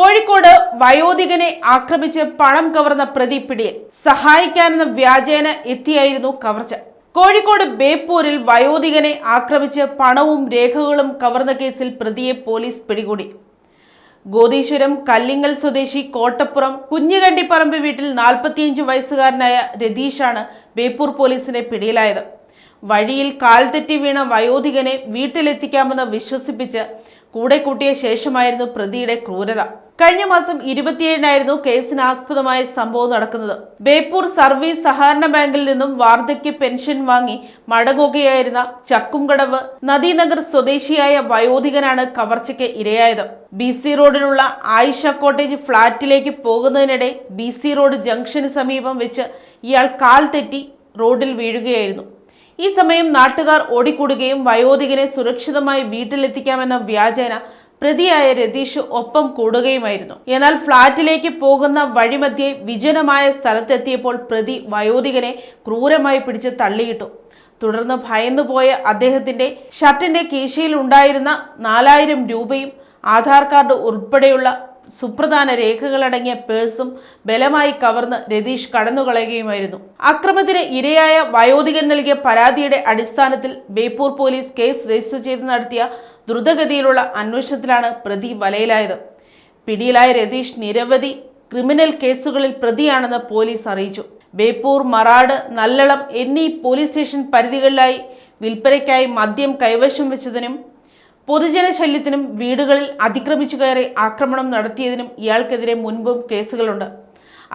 കോഴിക്കോട് വയോധികനെ ആക്രമിച്ച് പണം കവർന്ന പ്രതി പിടിയിൽ. സഹായിക്കാനെന്ന വ്യാജേന എത്തിയായിരുന്നു കവർച്ച. കോഴിക്കോട് ബേപ്പൂരിൽ വയോധികനെ ആക്രമിച്ച് പണവും രേഖകളും കവർന്ന കേസിൽ പ്രതിയെ പോലീസ് പിടികൂടി. ഗോദീശ്വരം കല്ലിങ്ങൽ സ്വദേശി കോട്ടപ്പുറം കുഞ്ഞുകണ്ടിപ്പറമ്പ് വീട്ടിൽ 45 വയസ്സുകാരനായ രതീഷാണ് ബേപ്പൂർ പോലീസിന്റെ പിടിയിലായത്. വഴിയിൽ കാൽ തെറ്റി വീണ വയോധികനെ വീട്ടിലെത്തിക്കാമെന്ന് വിശ്വസിപ്പിച്ച് കൂടെ കൂട്ടിയ ശേഷമായിരുന്നു പ്രതിയുടെ ക്രൂരത. കഴിഞ്ഞ മാസം 27-നായിരുന്നു കേസിനാസ്പദമായ സംഭവം നടക്കുന്നത്. ബേപ്പൂർ സർവീസ് സഹകരണ ബാങ്കിൽ നിന്നും വാർദ്ധക്യ പെൻഷൻ വാങ്ങി മടങ്ങുകയായിരുന്ന ചക്കുംകടവ് നദീനഗർ സ്വദേശിയായ വയോധികനാണ് കവർച്ചയ്ക്ക് ഇരയായത്. BC റോഡിലുള്ള ആയിഷ കോട്ടേജ് ഫ്ളാറ്റിലേക്ക് പോകുന്നതിനിടെ BC റോഡ് ജംഗ്ഷന് സമീപം വെച്ച് ഇയാൾ കാൽ തെറ്റി റോഡിൽ വീഴുകയായിരുന്നു. ഈ സമയം നാട്ടുകാർ ഓടിക്കൂടുകയും വയോധികനെ സുരക്ഷിതമായി വീട്ടിലെത്തിക്കാമെന്ന വ്യാജേന പ്രതിയായ രതീഷ് ഒപ്പം കൂടുകയുമായിരുന്നു. എന്നാൽ ഫ്ളാറ്റിലേക്ക് പോകുന്ന വഴിമധ്യേ വിജനമായ സ്ഥലത്തെത്തിയപ്പോൾ പ്രതി വയോധികനെ ക്രൂരമായി പിടിച്ച് തള്ളിയിട്ടു. തുടർന്ന് ഭയന്നുപോയ അദ്ദേഹത്തിന്റെ ഷർട്ടിന്റെ കീശയിൽ ഉണ്ടായിരുന്ന 4000 രൂപയും ആധാർ കാർഡ് ഉൾപ്പെടെയുള്ള സുപ്രധാന രേഖകളടങ്ങിയ പേഴ്സും ബലമായി കവർന്ന് രതീഷ് കടന്നുകളയുകയുമായിരുന്നു. അക്രമത്തിന് ഇരയായ വയോധികൻ നൽകിയ പരാതിയുടെ അടിസ്ഥാനത്തിൽ ബേപ്പൂർ പോലീസ് കേസ് രജിസ്റ്റർ ചെയ്ത് നടത്തിയ ദ്രുതഗതിയിലുള്ള അന്വേഷണത്തിലാണ് പ്രതി വലയിലായത്. പിടിയിലായ രതീഷ് നിരവധി ക്രിമിനൽ കേസുകളിൽ പ്രതിയാണെന്ന് പോലീസ് അറിയിച്ചു. ബേപ്പൂർ, മറാട്, നല്ലളം എന്നീ പോലീസ് സ്റ്റേഷൻ പരിധികളിലായി വിൽപ്പനയ്ക്കായി മദ്യം കൈവശം വെച്ചതിനും പൊതുജന ശല്യത്തിനും വീടുകളിൽ അതിക്രമിച്ചു കയറി ആക്രമണം നടത്തിയതിനും ഇയാൾക്കെതിരെ മുൻപും കേസുകളുണ്ട്.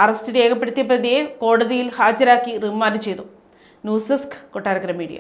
അറസ്റ്റ് രേഖപ്പെടുത്തിയ പ്രതിയെ കോടതിയിൽ ഹാജരാക്കി റിമാൻഡ് ചെയ്തു. News desk, Kottarakkara media.